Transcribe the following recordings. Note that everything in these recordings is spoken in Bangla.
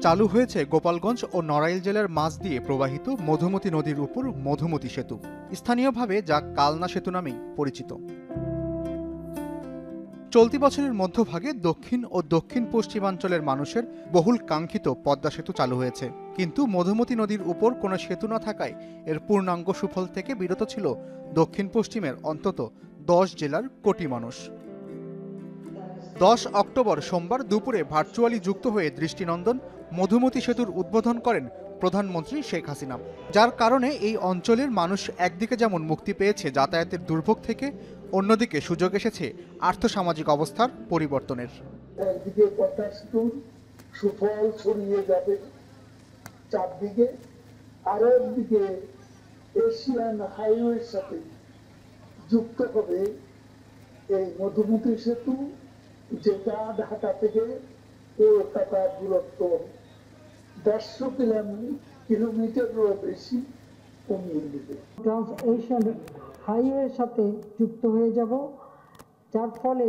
চালু হয়েছে গোপালগঞ্জ ও নড়াইল জেলার মাঝ দিয়ে প্রবাহিত মধুমতি নদীর উপর মধুমতি সেতু, স্থানীয়ভাবে যা কালনা সেতু নামেই পরিচিত। চলতি বছরের মধ্যভাগে দক্ষিণ ও দক্ষিণ পশ্চিমাঞ্চলের মানুষের বহুল কাঙ্ক্ষিত পদ্মা সেতু চালু হয়েছে, কিন্তু মধুমতি নদীর উপর কোনো সেতু না থাকায় এর পূর্ণাঙ্গ সুফল থেকে বিরত ছিল দক্ষিণ পশ্চিমের অন্তত 10 জেলার কোটি মানুষ। 10 অক্টোবর সোমবার দুপুরে ভার্চুয়ালি যুক্ত হয়ে দৃষ্টিনন্দন মধুমতি সেতুর উদ্বোধন করেন প্রধানমন্ত্রী শেখ হাসিনা, যার কারণে এই অঞ্চলের মানুষ একদিকে যেমন মুক্তি পেয়েছে যাতায়াতের দুর্ভোগ থেকে, অন্যদিকে সুযোগ এসেছে আর্থসামাজিক অবস্থার পরিবর্তনের। একদিকে পদ্মা সেতুর সুফল ছড়িয়ে যাবে চারদিকে, আর একদিকে এশিয়ান হাইওয়ের সাথে যুক্ত হবে এই মধুমতি সেতু, যেটা ঢাকা থেকে কলকাতার দূরত্ব 150 কিলোমিটারেরও বেশি কমিয়ে দেবে। ট্রান্স এশিয়ান হাইওয়ের সাথে যুক্ত হয়ে যাব, যার ফলে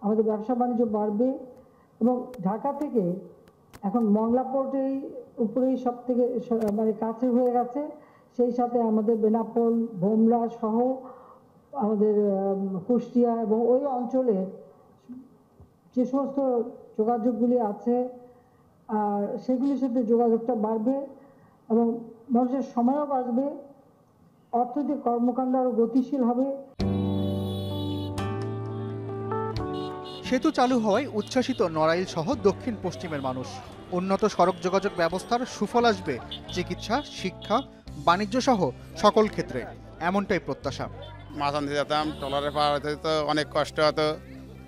আমাদের ব্যবসা বাণিজ্য বাড়বে এবং ঢাকা থেকে এখন মংলা পোর্টের উপরেই সব থেকে মানে কাছে হয়ে গেছে। সেই সাথে আমাদের বেনাপোল, ভোমরা সহ আমাদের কুষ্টিয়া এবং ওই অঞ্চলে যে সমস্ত যোগাযোগগুলি আছে আর সেগুলির সাথে যোগাযোগটা বাড়বে এবং মানুষের সময়ও বাঁচবে, অর্থনৈতিক কর্মকাণ্ড আরও গতিশীল হবে। সেতু চালু হওয়ায় উচ্ছ্বাসিত নড়াইল সহ দক্ষিণ পশ্চিমের মানুষ। উন্নত সড়ক যোগাযোগ ব্যবস্থার সুফল আসবে চিকিৎসা, শিক্ষা, বাণিজ্য সহ সকল ক্ষেত্রে, এমনটাই প্রত্যাশা। মাছ আনতে যেতাম, ট্রলারে পার হতে তো অনেক কষ্ট হতো,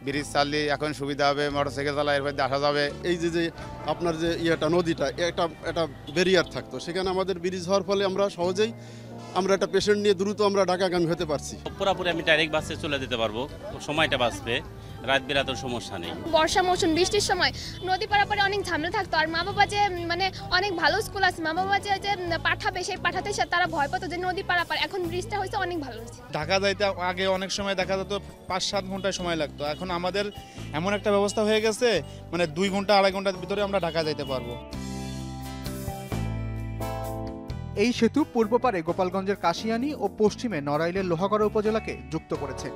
ব্রিজ চাললে এখন সুবিধা হবে, মোটরসাইকেল চালা এরপর দেখা যাবে। এই যে আপনার যে নদীটা একটা ব্যারিয়ার থাকতো, সেখানে আমাদের ব্রিজ হওয়ার ফলে আমরা সহজেই একটা পেশেন্ট নিয়ে দ্রুত আমরা ঢাকাগামী হতে পারছি। পুরোপুরি আমি ডাইরেক্ট বাসে চলে যেতে পারবো, সময়টা বাঁচবে, রাত বিরাতের সমস্যা নেই। বর্ষা মৌসুম, বৃষ্টির সময় নদী পারাপারে অনেক ঝামেলা থাকতো, আর মা বাবা যে মানে অনেক ভালো স্কুল আছে, মা বাবা যে পাঠাবে সেই পাঠাতে তারা ভয় পেতো যে নদী পারাপার। এখন ব্রিজটা হয়েছে অনেক ভালো হয়েছে। ঢাকা যাইতে আগে অনেক সময় দেখা যেত 5-7 ঘন্টা সময় লাগতো, এখন আমাদের এমন একটা ব্যবস্থা হয়ে গেছে মানে 2 ঘন্টা 2.5 ঘন্টার ভিতরে আমরা ঢাকা যাইতে পারবো। এই সেতু পূর্ব পারে গোপালগঞ্জের কাশিয়ানী ও পশ্চিমে নড়াইলের লোহাগড়া উপজেলাকে যুক্ত করেছে।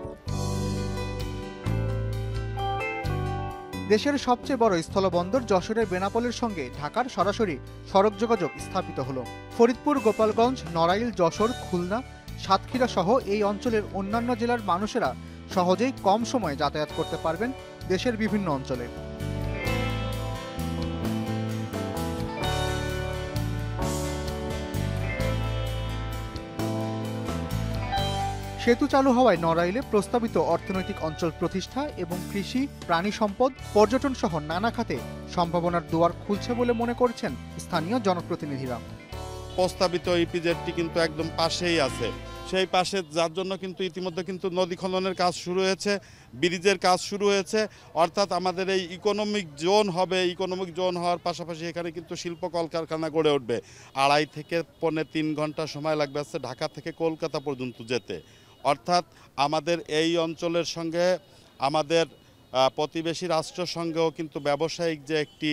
দেশের সবচেয়ে বড় স্থলবন্দর যশোরের বেনাপোলের সঙ্গে ঢাকার সরাসরি সড়ক যোগাযোগ স্থাপিত হলো। ফরিদপুর, গোপালগঞ্জ, নড়াইল, যশোর, খুলনা, সাতক্ষীরা সহ এই অঞ্চলের অন্যান্য জেলার মানুষেরা সহজেই কম সময়ে যাতায়াত করতে পারবেন দেশের বিভিন্ন অঞ্চলে। সেতু চালু হওয়ায় নড়াইলে প্রস্তাবিত অর্থনৈতিক অঞ্চল প্রতিষ্ঠা এবং কৃষি, প্রাণী সম্পদ, পর্যটন সহ নানা খাতে সম্ভাবনার দুয়ার খুলছে বলে মনে করছেন স্থানীয় জনপ্রতিনিধিরা। প্রস্তাবিত ইপিজেডটি কিন্তু একদম পাশেই আছে, সেই পাশে যার জন্য কিন্তু ইতিমধ্যে কিন্তু নদী খননের কাজ শুরু হয়েছে, ব্রিজের কাজ শুরু হয়েছে, অর্থাৎ আমাদের এই ইকোনমিক জোন হবে। ইকোনমিক জোন হওয়ার পাশাপাশি এখানে কিন্তু শিল্প কলকারখানা গড়ে উঠবে। 2.5 থেকে 3 ঘন্টা সময় লাগবে ঢাকা থেকে কলকাতা পর্যন্ত যেতে। অর্থাৎ আমাদের এই অঞ্চলের সঙ্গে আমাদের প্রতিবেশী রাষ্ট্রের সঙ্গেও কিন্তু ব্যবসায়িক যে একটি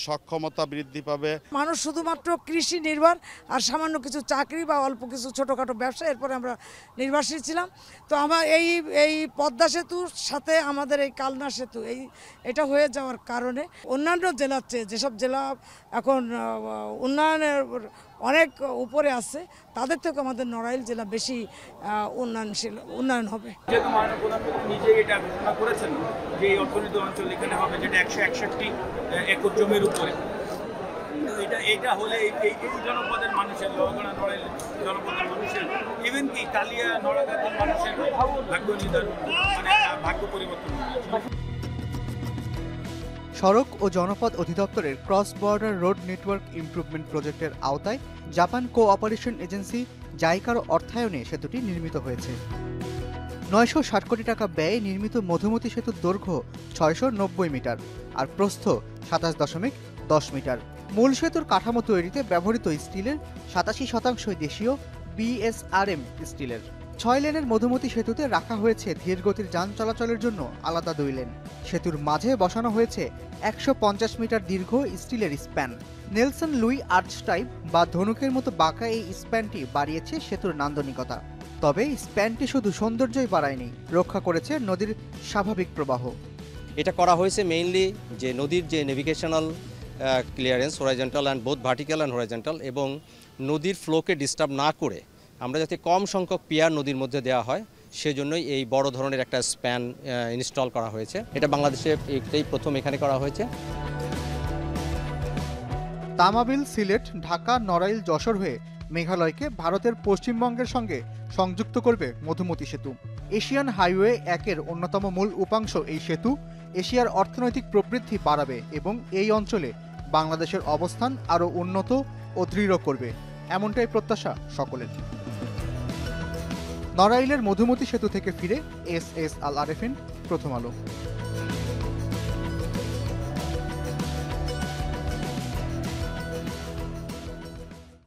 সক্ষমতা বৃদ্ধি পাবে। মানুষ শুধুমাত্র কৃষি নির্ভর আর সামান্য কিছু চাকরি বা অল্প কিছু ছোটোখাটো ব্যবসা এরপরে আমরা নির্ভরশীল ছিলাম। তো আমার এই পদ্মা সেতুর সাথে আমাদের এই কালনা সেতু এটা হয়ে যাওয়ার কারণে অন্যান্য জেলার চেয়ে, যেসব জেলা এখন উন্নয়নের অনেক উপরে আছে, তাদের থেকে আমাদের নড়াইল জেলা বেশি উন্নয়ন হবে। যেহেতু মাননীয় প্রধানমন্ত্রী নিজে এটা ঘোষণা করেছেন যে এই অর্থনীতি অঞ্চল এখানে হবে, যেটা 161 একর জমির উপরে, এটা হলে এই জনপদের মানুষের, লোহাগড়া নড়াইল জনপদের মানুষের, ইভেন কি কালিয়া নড়াইলের মানুষের ভাগ্য নির্ধারণ, মানে ভাগ্য পরিবর্তন হবে। সড়ক ও জনপথ অধিদপ্তরের cross border road network improvement প্রজেক্টের আওতায় জাপান কোঅপারেশন এজেন্সি জাইকার অর্থায়নে সেতুটি নির্মিত হয়েছে। 960 কোটি টাকা ব্যয়ে নির্মিত মধুমতি সেতুর দৈর্ঘ্য 690 মিটার আর প্রস্থ 27.10 মিটার। মূল সেতুর কাঠামো তৈরিতে ব্যবহৃত স্টিলের 87% দেশীয় BSRM স্টিলের। 6 লেনের মধুমতি সেতুতে রাখা হয়েছে ধীরগতির যান চলাচলের জন্য আলাদা 2 লেন। সেতুর মাঝে বসানো হয়েছে 150 মিটার দীর্ঘ স্টিলের span. Nelson Louis arch type বা ধনুকের মতো বাঁকা এই স্প্যানটি বাড়িয়েছে সেতুর নান্দনিকতা। তবে স্প্যানটি শুধু সৌন্দর্যই বাড়ায়নি, রক্ষা করেছে নদীর স্বাভাবিক প্রবাহ। এটা করা হয়েছে মেইনলি যে নদীর যে navigational clearance horizontal and both vertical and horizontal, এবং নদীর ফ্লোকে ডিস্টার্ব না করে আমরা যাতে কম সংখ্যক পিয়ার নদীর মধ্যে দেওয়া হয় সেজন্যই এই বড় ধরনের একটা স্প্যান ইনস্টল করা হয়েছে। এটা বাংলাদেশে এটাই প্রথম এখানে করা হয়েছে। তামাবিল, সিলেট, ঢাকা, নড়াইল, যশোর হয়ে মেঘালয়কে ভারতের পশ্চিমবঙ্গের সঙ্গে সংযুক্ত করবে মধুমতি সেতু। এশিয়ান হাইওয়ে 1-এর অন্যতম মূল উপাংশ এই সেতু এশিয়ার অর্থনৈতিক প্রবৃদ্ধি বাড়াবে এবং এই অঞ্চলে বাংলাদেশের অবস্থান আরও উন্নত ও দৃঢ় করবে, এমনটাই প্রত্যাশা সকলের। নড়াইলের মধুমতি সেতু থেকে ফিরে এস আল আরেফিন, প্রথম আলো।